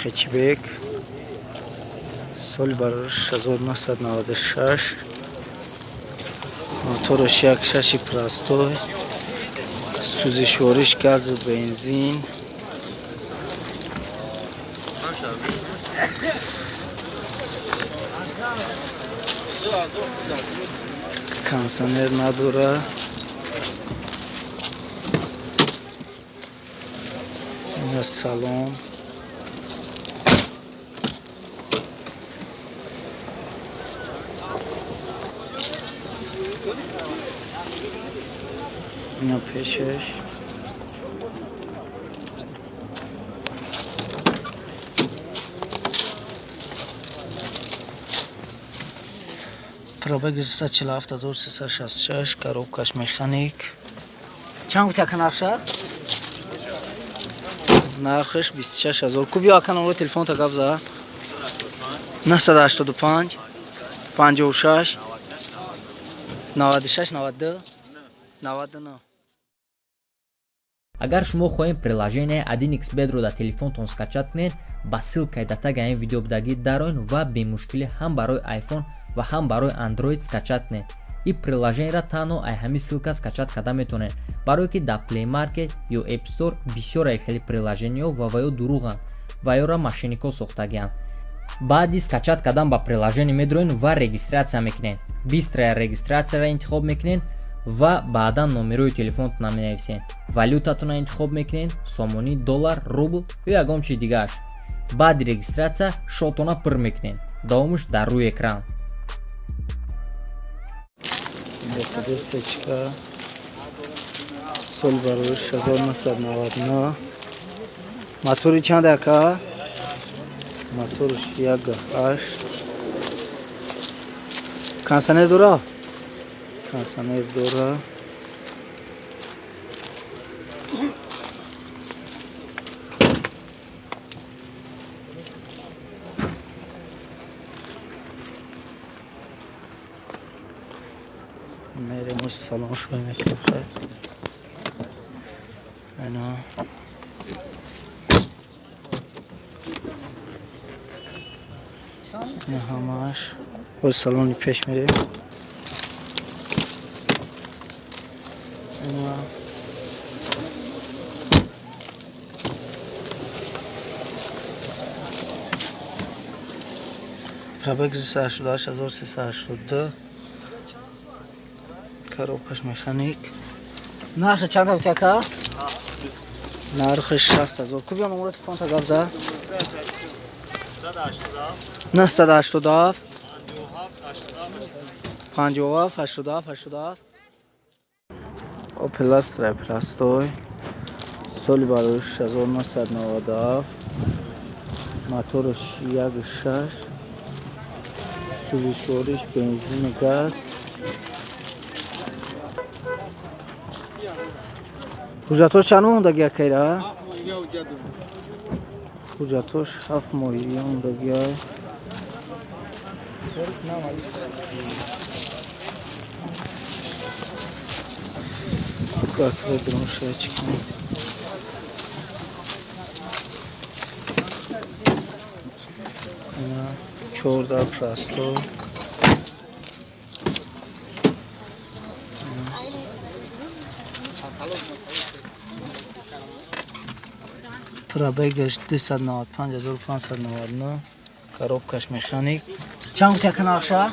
хечбек соли барораш 1996 мотораш 1.6 простой сӯзишвориш газу бензин кондиционер надорад ин салон ин пешаш пробег 247366 коробкаш механик чанд гуфт яка нархша нархш 26000 куби акан оро телефонта гап за 985 56 96 92 99 агар шумо хоҳем приложение 1xbet-ро дар телефонтон скачат кунед ба ссилкаи дар таги ин видео будагӣ дароин ва бемушкилӣ ҳам барои iPhone ва ҳам барои Android скачат кунед. ин приложениеро танҳо ай ҳамин ссилка скачат карда метавонед, барое ки дар Play Market ё App Store бисёр хели приложениҳо ва ё дуруғанд ва ёро мошеннико сохтагианд. баъди скачат кардан ба приложение медроен ва регистратсия мекунед. бистрая регистратсияро интихоб мекунед ва баъдан номерои телефонтона менависед. валютатона интихоб мекунед, сомонӣ, доллар, рубл ё ягон чиз дигааш. баъди регистратсия шотона пур мекунед. давомиш дар рӯи экран. Mercedes сечка соли барораш 1999 мотори чанд ака моторш 1.8 кондиционер дора кондиционер дора мерем уж салон шуй мекунем хай айна ин ҳамаш боз салони пеш мерем айна пробег 188382 коробкаш механик нархи чанд гуфт яка нархи 60000 куби номеро телефонта гап за 987 57 87 Opel Astra простой соли барораш 1997 моторш 1.6 сӯзишвориш бензин газ ҳуҷҷатош чанд мондагӣ акайра ҳуҷҷатош 7 моҳии мондагӣ гакведромшачки ина 14 простой пробегаш 295599 коробкаш механик чанд гуфт яка нархша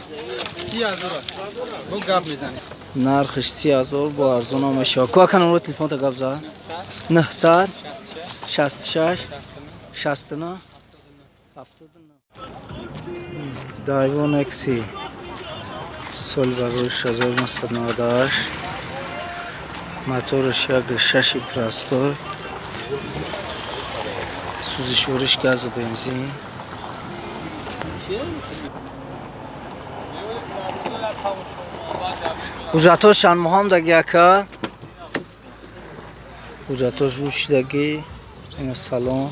30000 бо гап мезанем нархш 30000 бо арзона мешавад ку ака номеро телефонта гап за 900 66 69 79 Daiwa Nexi соли барораш 1998 моторш 1.6 простой сӯзишвориш газу бензин ҳуҷҷатош чанд моҳамдагӣ ака ҳуҷҷатош бушидагӣ ин салон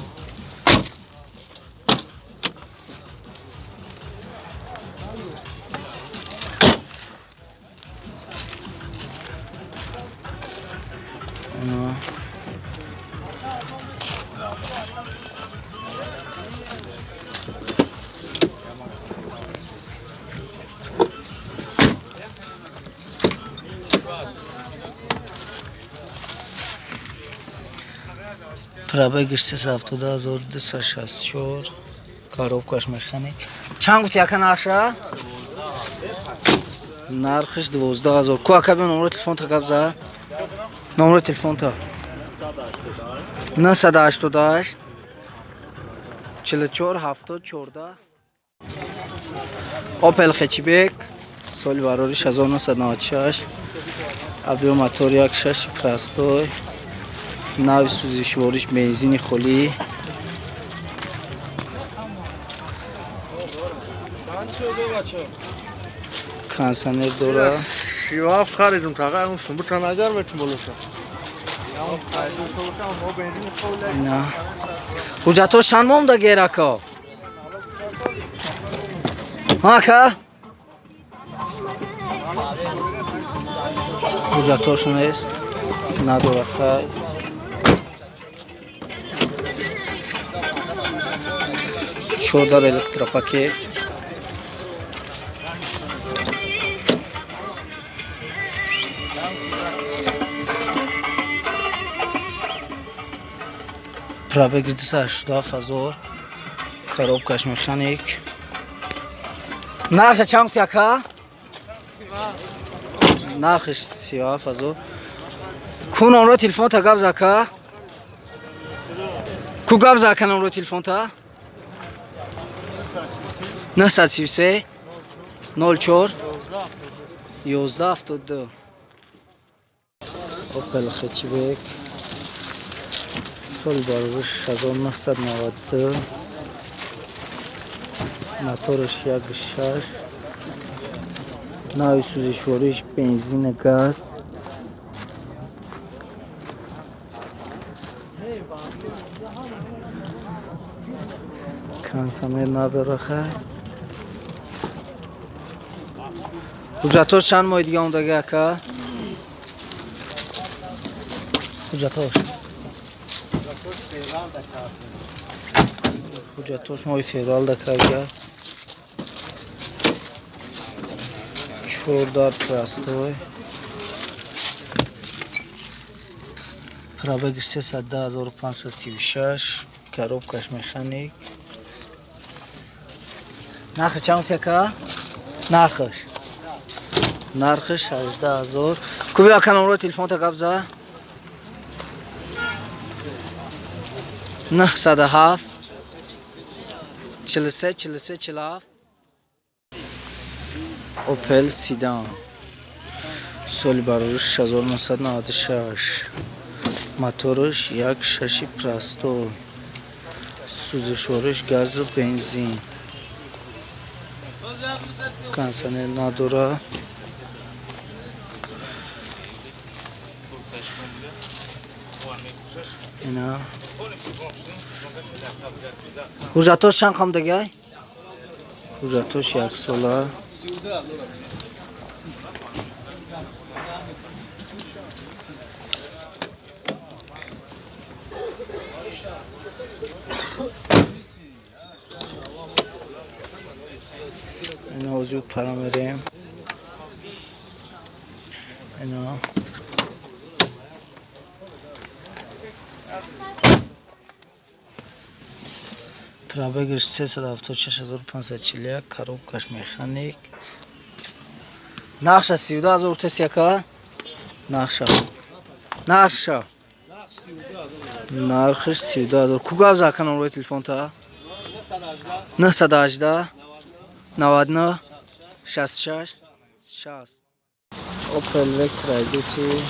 پرابگش 372,264 коробкаш механик. چند گفتی یکا نرخشه؟ نرخش 12,000. کو اکا بیم نمره تلفن تا گب زد؟ نمره تلفن تا 988 44 70 14. اوپل خچیبک سال براریش 1996. ابریو موتور 1.6 پرستوی. ناوی سوزشواریش بنزین خلی. کانسانر داره. شیواف خریدم تا اون سمت نگر بهتون بلوشه. نه. حجتاش چند ماه مونده گیره که؟ ها که؟ حجتاش نیست. نداره خیلی. چودر الکتروپاکت. پرابگ 287,000. коробкаш механик. нархи чанд гуфти ака? нархиш 37,000. ку номеро телефонта гап зад ака? ку гап зад ака номеро телефонта? 933 04 1172. اوپل خچیبک سال براریش 1992. موتورش 1.6. ناوی سوزشواریش بنزین گاز. کانسانر نداره خیلی. حجتاش چند ماه دیگه مونده اکا؟ حجتاش ماه فیورال دکرده. چوردار پرستوی. پرابگش 310,536. коробкаш механик. нархи чанд гуфти ака? нархиш 18,000. ку бия ака номеро телефонта гап зад? 907 43 43 47. اوپل سیدان سال براریش 1996. موتورش 1.6 پرستو. سوزشواریش گاز و بنزین. کانسانر نداره. اینا حجتاش چند خام دیگه؟ حجتاش 1 ساله. اینا وجود پرامریم. اینا پرابگش 376,541. коробкаш механик. نقشه 32,000 تسی اکا؟ نقشه نرخش 32,000. کو گاب زد اکا نمره تلفن تا؟ 918 99 66 60. اوپل وکترا ایدوتی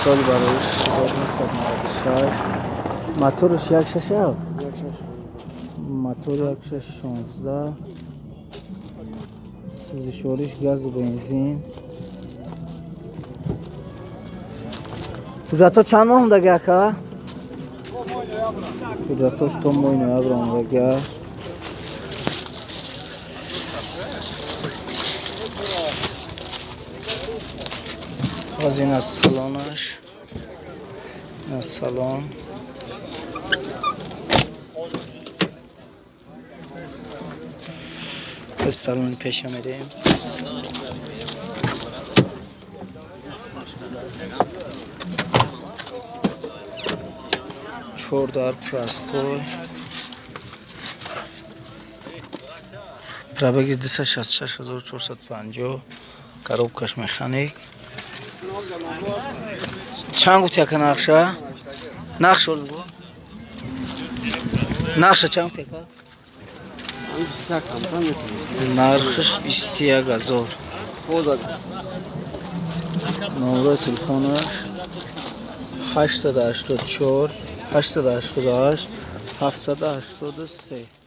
سال براریش 1996. موتورش 1.6. موتور 1.6 سوزشواریش گاز و بنزین. حجتا چند ماه مونده اکا؟ حجتاش 2 ماه نوامبر مونده. از این از سالانش. از سالان به سالن پیش آمدیم. 4 дар простой. Пробеги 266450. Коробкаш механик. Чанд гуфт яка нақша? Нақш ол бо. Нақша чанд яка? Нархш 21000. номер телефонаш 884 888 783